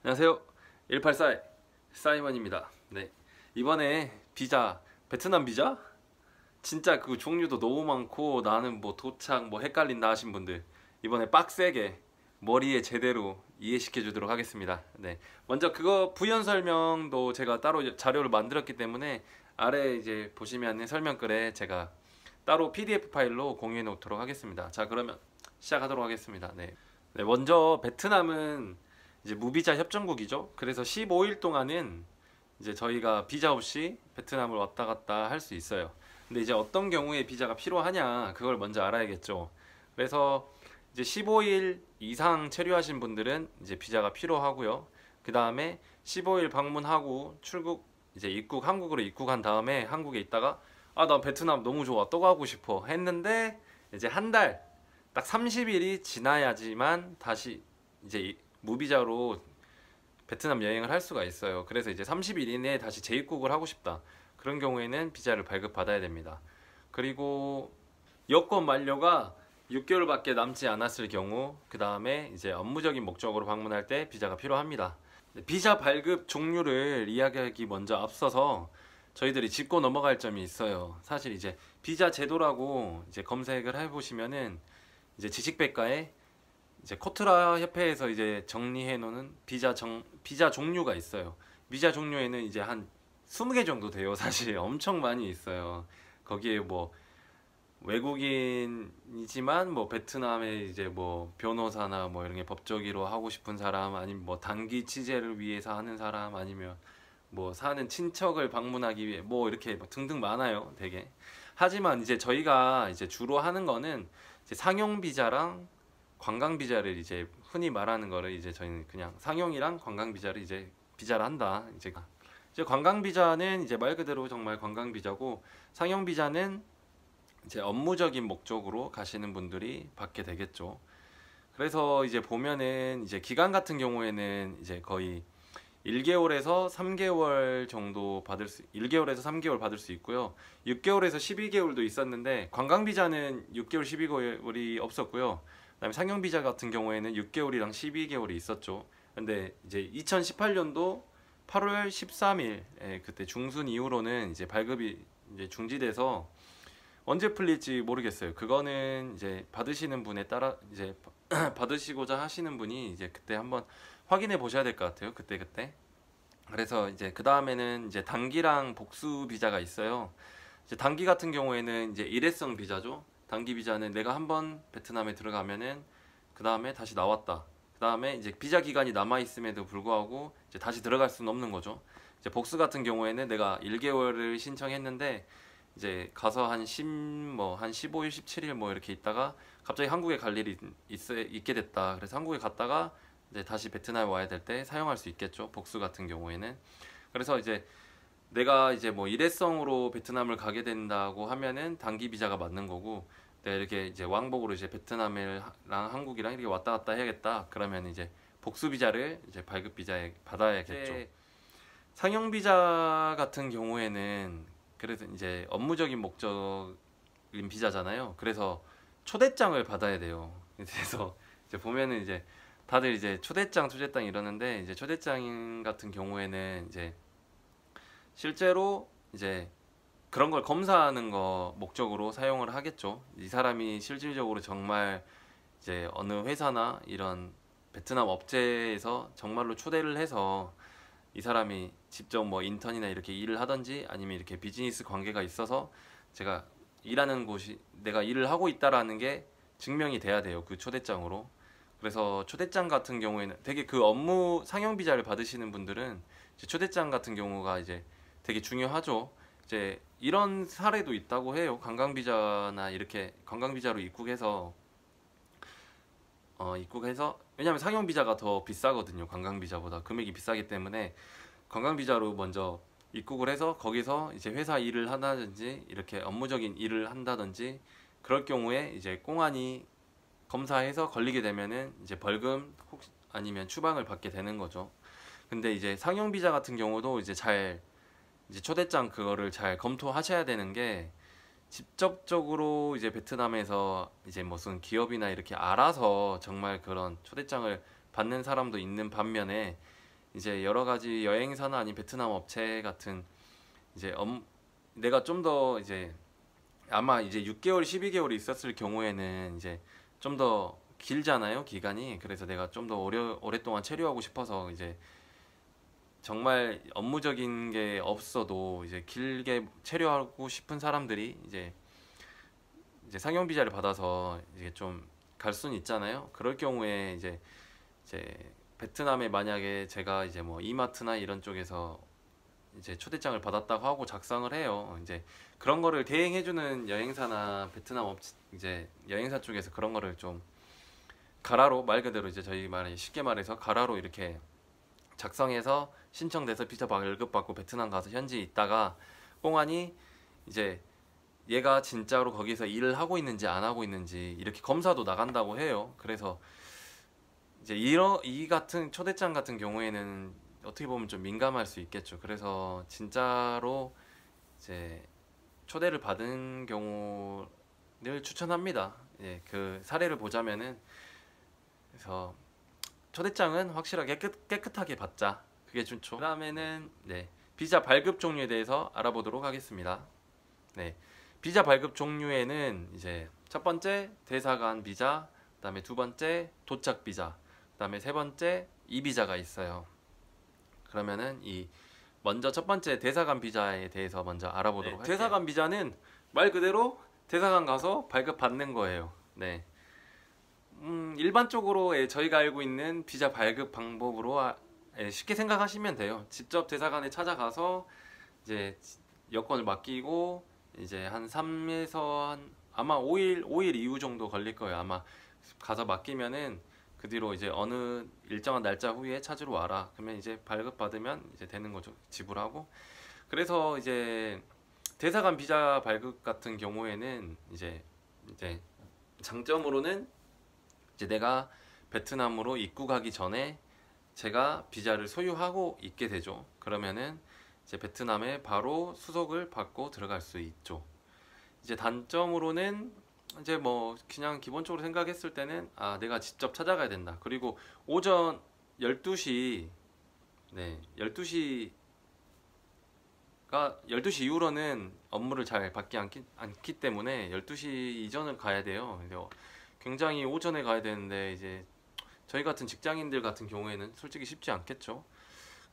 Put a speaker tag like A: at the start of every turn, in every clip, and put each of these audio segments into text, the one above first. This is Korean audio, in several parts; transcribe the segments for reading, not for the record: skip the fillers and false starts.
A: 안녕하세요. 184의 사이먼입니다. 네, 이번에 비자, 베트남 비자? 진짜 그 종류도 너무 많고 나는 뭐 도착 뭐 헷갈린다 하신 분들 이번에 빡세게 머리에 제대로 이해시켜 주도록 하겠습니다. 네, 먼저 그거 부연 설명도 제가 따로 자료를 만들었기 때문에 아래 이제 보시면 설명글에 제가 따로 PDF 파일로 공유해 놓도록 하겠습니다. 자, 그러면 시작하도록 하겠습니다. 네, 먼저 베트남은 이제 무비자 협정국이죠. 그래서 15일 동안은 이제 저희가 비자 없이 베트남을 왔다 갔다 할 수 있어요. 근데 이제 어떤 경우에 비자가 필요하냐, 그걸 먼저 알아야겠죠. 그래서 이제 15일 이상 체류하신 분들은 이제 비자가 필요하고요. 그 다음에 15일 방문하고 출국, 이제 한국으로 입국한 다음에 한국에 있다가 나 베트남 너무 좋아, 또 가고 싶어 했는데 이제 한 달, 딱 30일이 지나야지만 다시 이제 무비자로 베트남 여행을 할 수가 있어요. 그래서 이제 30일 이내에 다시 재입국을 하고 싶다, 그런 경우에는 비자를 발급받아야 됩니다. 그리고 여권 만료가 6개월밖에 남지 않았을 경우, 그 다음에 이제 업무적인 목적으로 방문할 때 비자가 필요합니다. 비자 발급 종류를 이야기하기 먼저 앞서서 저희들이 짚고 넘어갈 점이 있어요. 사실 이제 비자 제도라고 이제 검색을 해보시면은 이제 지식백과에 이제 코트라 협회에서 이제 정리해 놓은 비자 종류가 있어요. 비자 종류에는 이제 한 20개 정도 돼요. 사실 엄청 많이 있어요. 거기에 뭐 외국인이지만 뭐 베트남에 이제 뭐 변호사나 뭐 이런 게 법조기로 하고 싶은 사람, 아니면 뭐 단기 취재를 위해서 하는 사람, 아니면 뭐 사는 친척을 방문하기 위해 뭐 이렇게 뭐 등등 많아요, 되게. 하지만 이제 저희가 이제 주로 하는 거는 이제 상용 비자랑 관광 비자를, 이제 흔히 말하는 거를 이제 저희는 그냥 상용이랑 관광 비자를 이제 비자를 한다. 이제 관광 비자는 이제 말 그대로 정말 관광 비자고, 상용 비자는 이제 업무적인 목적으로 가시는 분들이 받게 되겠죠. 그래서 이제 보면은 이제 기간 같은 경우에는 이제 거의 1개월에서 3개월 정도 1개월에서 3개월 받을 수 있고요. 6개월에서 12개월도 있었는데, 관광 비자는 6개월, 12개월이 없었고요. 그다음에 상용 비자 같은 경우에는 6개월이랑 12개월이 있었죠. 근데 이제 2018년도 8월 13일, 그때 중순 이후로는 이제 발급이 이제 중지돼서 언제 풀릴지 모르겠어요. 그거는 이제 받으시는 분에 따라 이제 받으시고자 하시는 분이 이제 그때 한번 확인해 보셔야 될 것 같아요. 그때. 그래서 이제 그 다음에는 이제 단기랑 복수 비자가 있어요. 이제 단기 같은 경우에는 이제 일회성 비자죠. 단기 비자는 내가 한번 베트남에 들어가면은 그 다음에 다시 나왔다, 그 다음에 이제 비자 기간이 남아 있음에도 불구하고 이제 다시 들어갈 수는 없는 거죠. 이제 복수 같은 경우에는 내가 1개월을 신청했는데 이제 가서 한 15일, 17일 뭐 이렇게 있다가 갑자기 한국에 갈 일이 있게 됐다. 그래서 한국에 갔다가 이제 다시 베트남에 와야 될 때 사용할 수 있겠죠, 복수 같은 경우에는. 그래서 이제 내가 이제 뭐 일회성으로 베트남을 가게 된다고 하면은 단기 비자가 맞는 거고, 내가 이렇게 이제 왕복으로 이제 베트남이랑 한국이랑 이렇게 왔다 갔다 해야겠다, 그러면 이제 복수 비자를 이제 발급 비자에 받아야겠죠. 상용 비자 같은 경우에는 그래서 이제 업무적인 목적인 비자잖아요. 그래서 초대장을 받아야 돼요. 그래서 이제 보면은 이제 다들 이제 초대장 이러는데, 이제 초대장 같은 경우에는 이제 실제로 이제 그런 걸 검사하는 거 목적으로 사용을 하겠죠. 이 사람이 실질적으로 정말 이제 어느 회사나 이런 베트남 업체에서 정말로 초대를 해서 이 사람이 직접 뭐 인턴이나 이렇게 일을 하든지, 아니면 이렇게 비즈니스 관계가 있어서 제가 일하는 곳이 내가 일을 하고 있다라는 게 증명이 돼야 돼요, 그 초대장으로. 그래서 초대장 같은 경우에는 되게 그 업무 상용 비자를 받으시는 분들은 이제 초대장 같은 경우가 이제 되게 중요하죠. 이제 이런 사례도 있다고 해요. 관광 비자나 이렇게 관광 비자로 입국해서 왜냐면 상용 비자가 더 비싸거든요. 관광 비자보다 금액이 비싸기 때문에 관광 비자로 먼저 입국을 해서 거기서 이제 회사 일을 한다든지 이렇게 업무적인 일을 한다든지, 그럴 경우에 이제 꽁안이 검사해서 걸리게 되면은 이제 벌금 혹 아니면 추방을 받게 되는 거죠. 근데 이제 상용 비자 같은 경우도 이제 초대장 그거를 잘 검토하셔야 되는 게, 직접적으로 이제 베트남에서 이제 무슨 기업이나 이렇게 알아서 정말 그런 초대장을 받는 사람도 있는 반면에, 이제 여러 가지 여행사나 아닌 베트남 업체 같은 이제 내가 좀 더 이제 아마 이제 6개월, 12개월이 있었을 경우에는 이제 좀 더 길잖아요, 기간이. 그래서 내가 좀 더 오랫동안 체류하고 싶어서 이제 정말 업무적인 게 없어도 이제 길게 체류하고 싶은 사람들이 이제 상용 비자를 받아서 이제 좀 갈 수는 있잖아요. 그럴 경우에 이제 베트남에 만약에 제가 이제 뭐 이마트나 이런 쪽에서 이제 초대장을 받았다고 하고 작성을 해요. 이제 그런 거를 대행해주는 여행사나 베트남 이제 여행사 쪽에서 그런 거를 좀 가라로, 말 그대로 이제 저희 말에 쉽게 말해서 가라로 이렇게 작성해서 신청돼서 비자 발급받고 베트남 가서 현지 있다가 꽁안이 이제 얘가 진짜로 거기서 일을 하고 있는지 안 하고 있는지 이렇게 검사도 나간다고 해요. 그래서 이제 이 같은 초대장 같은 경우에는 어떻게 보면 좀 민감할 수 있겠죠. 그래서 진짜로 이제 초대를 받은 경우를 추천합니다. 예, 그 사례를 보자면은, 그래서 초대장은 확실하게 깨끗하게 받자. 그게 좋죠. 그 다음에는 네, 비자 발급 종류에 대해서 알아보도록 하겠습니다. 네, 비자 발급 종류에는 이제 첫 번째 대사관 비자, 그 다음에 두 번째 도착 비자, 그 다음에 세 번째 이 비자가 있어요. 그러면은 먼저 첫 번째 대사관 비자에 대해서 먼저 알아보도록 할게요. 대사관 비자는 말 그대로 대사관 가서 발급 받는 거예요. 네. 일반적으로 저희가 알고 있는 비자 발급 방법으로 쉽게 생각하시면 돼요. 직접 대사관에 찾아가서 이제 여권을 맡기고 이제 한 3에서 아마 5일 이후 정도 걸릴 거예요. 아마 가서 맡기면은 그 뒤로 이제 어느 일정한 날짜 후에 찾으러 와라. 그러면 이제 발급 받으면 이제 되는 거죠. 지불하고. 그래서 이제 대사관 비자 발급 같은 경우에는 이제 장점으로는 이제 내가 베트남으로 입국하기 전에 제가 비자를 소유하고 있게 되죠. 그러면은 이제 베트남에 바로 수속을 받고 들어갈 수 있죠. 이제 단점으로는 이제 뭐 그냥 기본적으로 생각했을 때는 내가 직접 찾아가야 된다. 그리고 오전 12시 12시 이후로는 업무를 잘 받지 않기 때문에 12시 이전을 가야 돼요. 굉장히 오전에 가야 되는데 이제 저희 같은 직장인들 같은 경우에는 솔직히 쉽지 않겠죠.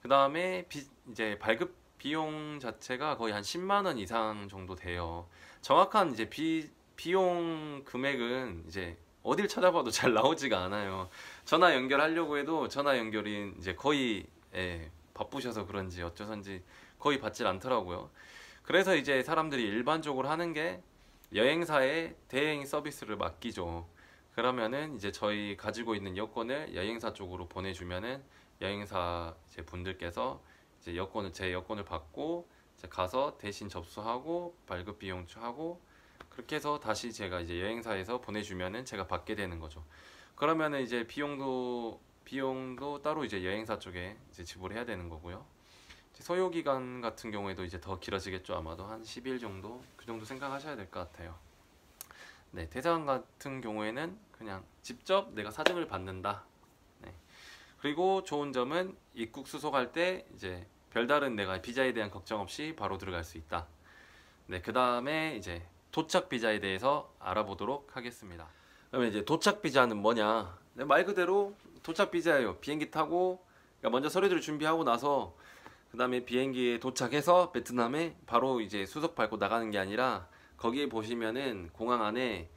A: 그 다음에 이제 발급 비용 자체가 거의 한 10만 원 이상 정도 돼요. 정확한 이제 비용 금액은 이제 어딜 찾아봐도 잘 나오지가 않아요. 전화 연결하려고 해도 전화 연결이 이제 거의 바쁘셔서 그런지 어쩌선지 거의 받질 않더라고요. 그래서 이제 사람들이 일반적으로 하는 게 여행사에 대행 서비스를 맡기죠. 그러면은 이제 저희 가지고 있는 여권을 여행사 쪽으로 보내주면은 여행사 이제 분들께서 이제 제 여권을 받고 이제 가서 대신 접수하고 발급 비용 하고 그렇게 해서 다시 제가 이제 여행사에서 보내주면은 제가 받게 되는 거죠. 그러면은 이제 비용도 따로 이제 여행사 쪽에 이제 지불해야 되는 거고요. 소요 기간 같은 경우에도 이제 더 길어지겠죠. 아마도 한 10일 정도 그 정도 생각하셔야 될 것 같아요. 네, 대사관 같은 경우에는 그냥 직접 내가 사정을 받는다. 네. 그리고 좋은 점은 입국 수속할 때 이제 별다른 내가 비자에 대한 걱정 없이 바로 들어갈 수 있다. 네, 그 다음에 이제 도착 비자에 대해서 알아보도록 하겠습니다. 그러면 이제 도착 비자는 뭐냐? 네, 말 그대로 도착 비자예요. 비행기 타고 그러니까 먼저 서류들을 준비하고 나서 그 다음에 비행기에 도착해서 베트남에 바로 이제 수속 밟고 나가는 게 아니라 거기에 보시면은 공항 안에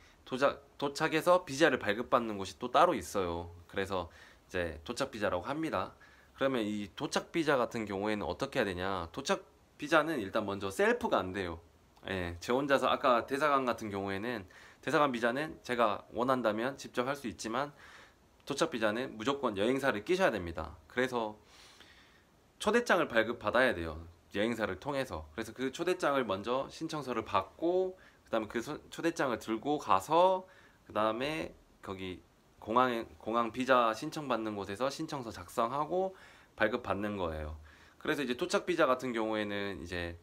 A: 도착해서 비자를 발급받는 곳이 또 따로 있어요. 그래서 이제 도착 비자라고 합니다. 그러면 이 도착 비자 같은 경우에는 어떻게 해야 되냐? 도착 비자는 일단 먼저 셀프가 안 돼요. 제 혼자서 아까 대사관 같은 경우에는 대사관 비자는 제가 원한다면 직접 할 수 있지만 도착 비자는 무조건 여행사를 끼셔야 됩니다. 그래서 초대장을 발급받아야 돼요. 여행사를 통해서. 그래서 그 초대장을 먼저 신청서를 받고 그 다음에 그 초대장을 들고 가서 그 다음에 거기 공항 비자 신청받는 곳에서 신청서 작성하고 발급받는 거예요. 그래서 이제 도착 비자 같은 경우에는 이제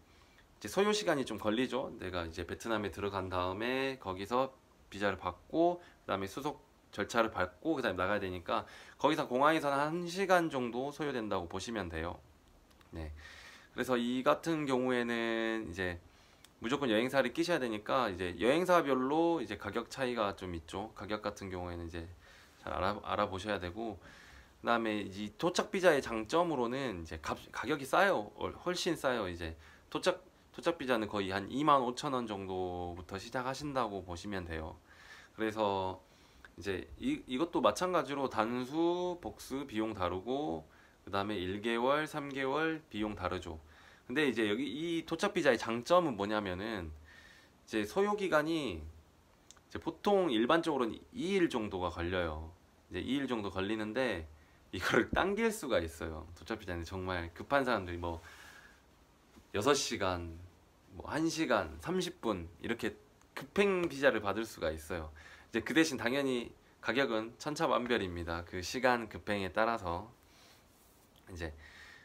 A: 소요 시간이 좀 걸리죠. 내가 이제 베트남에 들어간 다음에 거기서 비자를 받고 그 다음에 수속 절차를 밟고 그다음에 나가야 되니까 거기서 공항에서는 1시간 정도 소요된다고 보시면 돼요. 네. 그래서 이 같은 경우에는 이제 무조건 여행사를 끼셔야 되니까 이제 여행사별로 이제 가격 차이가 좀 있죠. 가격 같은 경우에는 이제 잘 알아보셔야 되고, 그다음에 이 도착 비자의 장점으로는 이제 가격이 싸요. 훨씬 싸요. 이제 도착 비자는 거의 한 25,000원 정도부터 시작하신다고 보시면 돼요. 그래서 이제 이것도 마찬가지로 단수, 복수 비용 다르고, 그다음에 1개월, 3개월 비용 다르죠. 근데 이제 여기 이 도착 비자의 장점은 뭐냐면은 이제 소요 기간이 이제 보통 일반적으로는 2일 정도가 걸려요. 이제 2일 정도 걸리는데 이거를 당길 수가 있어요. 도착 비자는 정말 급한 사람들이 뭐 6시간, 뭐 1시간, 30분 이렇게 급행 비자를 받을 수가 있어요. 이제 그 대신 당연히 가격은 천차만별입니다. 그 시간 급행에 따라서 이제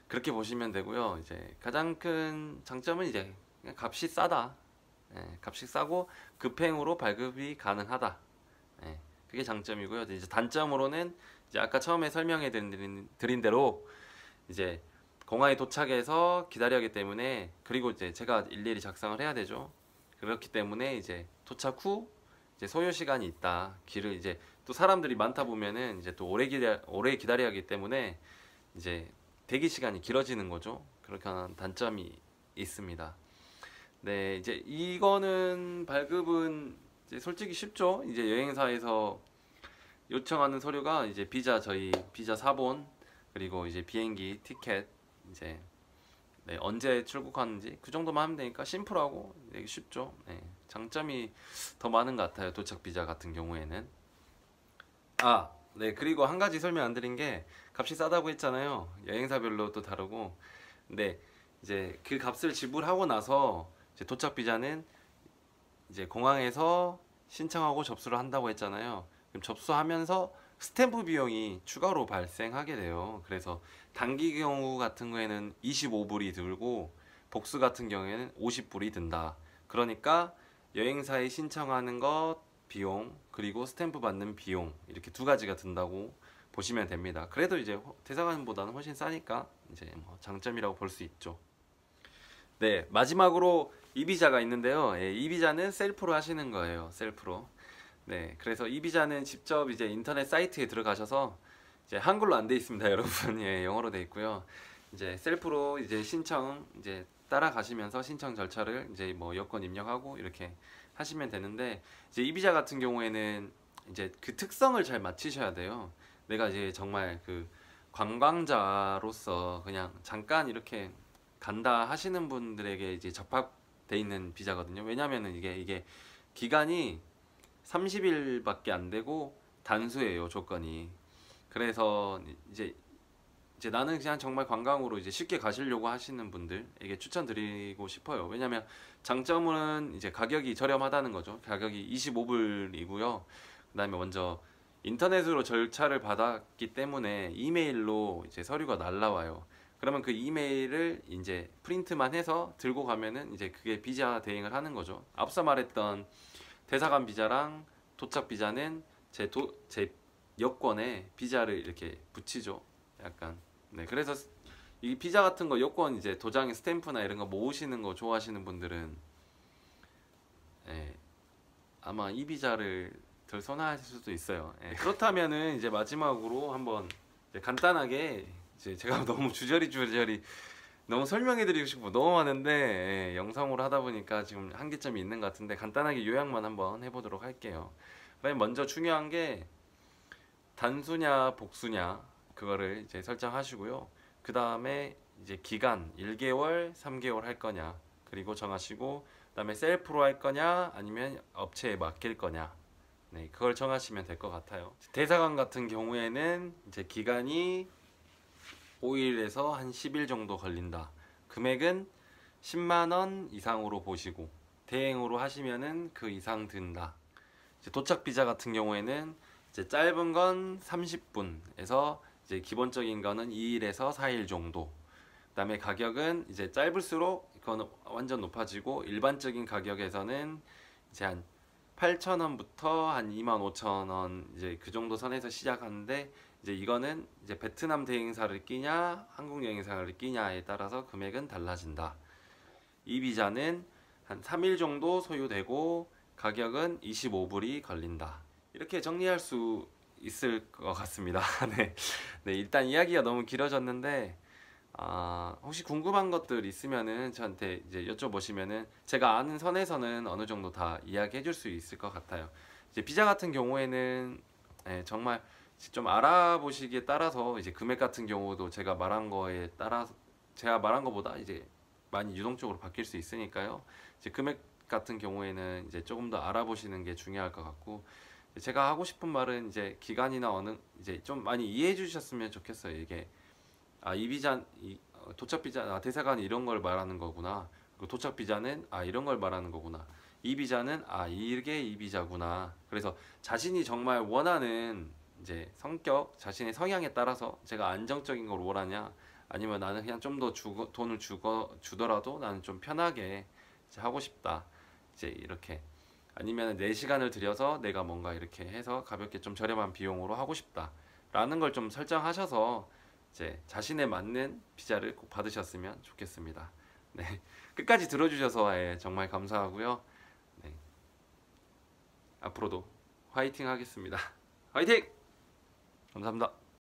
A: 그렇게 보시면 되고요. 이제 가장 큰 장점은 이제 그냥 값이 싸다. 예, 값이 싸고 급행으로 발급이 가능하다. 예, 그게 장점이고요. 이제 단점으로는 이제 아까 처음에 설명해 드린 대로 이제 공항에 도착해서 기다려야 하기 때문에, 그리고 이제 제가 일일이 작성을 해야 되죠. 그렇기 때문에 이제 도착 후 이제 소요 시간이 있다. 길을 이제 또 사람들이 많다 보면은 이제 또 오래 기다려야 하기 때문에 이제 대기 시간이 길어지는 거죠. 그렇게 하는 단점이 있습니다. 네, 이제 이거는 발급은 이제 솔직히 쉽죠. 이제 여행사에서 요청하는 서류가 이제 저희 비자 사본, 그리고 이제 비행기 티켓, 이제 네, 언제 출국하는지 그 정도만 하면 되니까 심플하고 되게 쉽죠. 네, 장점이 더 많은 것 같아요. 도착 비자 같은 경우에는. 네, 그리고 한 가지 설명 안 드린 게, 값이 싸다고 했잖아요. 여행사별로 또 다르고. 근데 이제 그 값을 지불하고 나서 이제 도착 비자는 이제 공항에서 신청하고 접수를 한다고 했잖아요. 그럼 접수하면서 스탬프 비용이 추가로 발생하게 돼요. 그래서 단기 경우 같은 거에는 25불이 들고, 복수 같은 경우에는 50불이 든다. 그러니까 여행사에 신청하는 것 비용, 그리고 스탬프 받는 비용, 이렇게 두 가지가 든다고 보시면 됩니다. 그래도 이제 대사관보다는 훨씬 싸니까 이제 뭐 장점이라고 볼 수 있죠. 네, 마지막으로 이 비자가 있는데요. 예, 이 비자는 셀프로 하시는 거예요. 셀프로. 네, 그래서 이 비자는 직접 이제 인터넷 사이트에 들어가셔서, 이제 한글로 안 돼 있습니다, 여러분. 예, 영어로 돼 있고요. 이제 셀프로 이제 신청 이제 따라가시면서 신청 절차를 이제 뭐 여권 입력하고 이렇게 하시면 되는데, 이제 이 비자 같은 경우에는 이제 그 특성을 잘 맞추셔야 돼요. 내가 이제 정말 그 관광자로서 그냥 잠깐 이렇게 간다 하시는 분들에게 이제 적합돼 있는 비자거든요. 왜냐면은 이게 기간이 30일밖에 안 되고 단수예요, 조건이. 그래서 이제 나는 그냥 정말 관광으로 이제 쉽게 가시려고 하시는 분들에게 추천드리고 싶어요. 왜냐면 장점은 이제 가격이 저렴하다는 거죠. 가격이 25불이고요. 그다음에 먼저 인터넷으로 절차를 받았기 때문에 이메일로 이제 서류가 날라와요. 그러면 그 이메일을 이제 프린트만 해서 들고 가면은 이제 그게 비자 대행을 하는 거죠. 앞서 말했던 대사관 비자랑 도착 비자는 제 여권에 비자를 이렇게 붙이죠. 약간. 네, 그래서 이 비자 같은 거 여권 이제 도장에 스탬프나 이런 거 모으시는 거 좋아하시는 분들은 아마 이 비자를 덜 선호하실 수도 있어요. 그렇다면은 이제 마지막으로 한번 이제 간단하게, 이제 제가 너무 주저리 너무 설명해드리고 싶고 너무 많은데 영상으로 하다 보니까 지금 한계점이 있는 것 같은데 간단하게 요약만 한번 해보도록 할게요. 그다음에 먼저 중요한 게 단수냐 복수냐 그거를 이제 설정하시고요. 그 다음에 이제 기간 1개월, 3개월 할 거냐 그리고 정하시고, 그 다음에 셀프로 할 거냐 아니면 업체에 맡길 거냐, 네, 그걸 정하시면 될 것 같아요. 대사관 같은 경우에는 이제 기간이 5일에서 한 10일 정도 걸린다. 금액은 10만원 이상으로 보시고, 대행으로 하시면은 그 이상 든다. 이제 도착 비자 같은 경우에는 이제 짧은 건 30분에서 이제 기본적인 거는 2일에서 4일 정도. 그다음에 가격은 이제 짧을수록 그거는 완전 높아지고, 일반적인 가격에서는 이제 한 8,000원부터 한 25,000원 이제 그 정도 선에서 시작하는데 이제 이거는 이제 베트남 대행사를 끼냐 한국 여행사를 끼냐에 따라서 금액은 달라진다. 이 비자는 한 3일 정도 소요되고 가격은 25불이 걸린다. 이렇게 정리할 수 있을 것 같습니다. 네. 네, 일단 이야기가 너무 길어졌는데 혹시 궁금한 것들 있으면은 저한테 이제 여쭤보시면은 제가 아는 선에서는 어느 정도 다 이야기해 줄 수 있을 것 같아요. 이제 비자 같은 경우에는 정말 좀 알아보시기에 따라서 이제 금액 같은 경우도 제가 말한 거에 따라서 제가 말한 것보다 이제 많이 유동적으로 바뀔 수 있으니까요. 이제 금액 같은 경우에는 이제 조금 더 알아보시는 게 중요할 것 같고 제가 하고 싶은 말은 이제 기간이나 어느 이제 좀 많이 이해해 주셨으면 좋겠어요. 이게 이 비자 도착 비자 대사관 이런 걸 말하는 거구나. 그리고 도착 비자는 이런 걸 말하는 거구나. 이 비자는 이게 이 비자구나. 그래서 자신이 정말 원하는 이제 성격, 자신의 성향에 따라서 제가 안정적인 걸 원하냐, 아니면 나는 그냥 좀 더 돈을 주더라도 나는 좀 편하게 이제 하고 싶다. 이제 이렇게 아니면 내 시간을 들여서 내가 뭔가 이렇게 해서 가볍게 좀 저렴한 비용으로 하고 싶다. 라는 걸 좀 설정하셔서 이제 자신에 맞는 비자를 꼭 받으셨으면 좋겠습니다. 네, 끝까지 들어주셔서 정말 감사하고요. 네, 앞으로도 화이팅 하겠습니다. 화이팅! 감사합니다.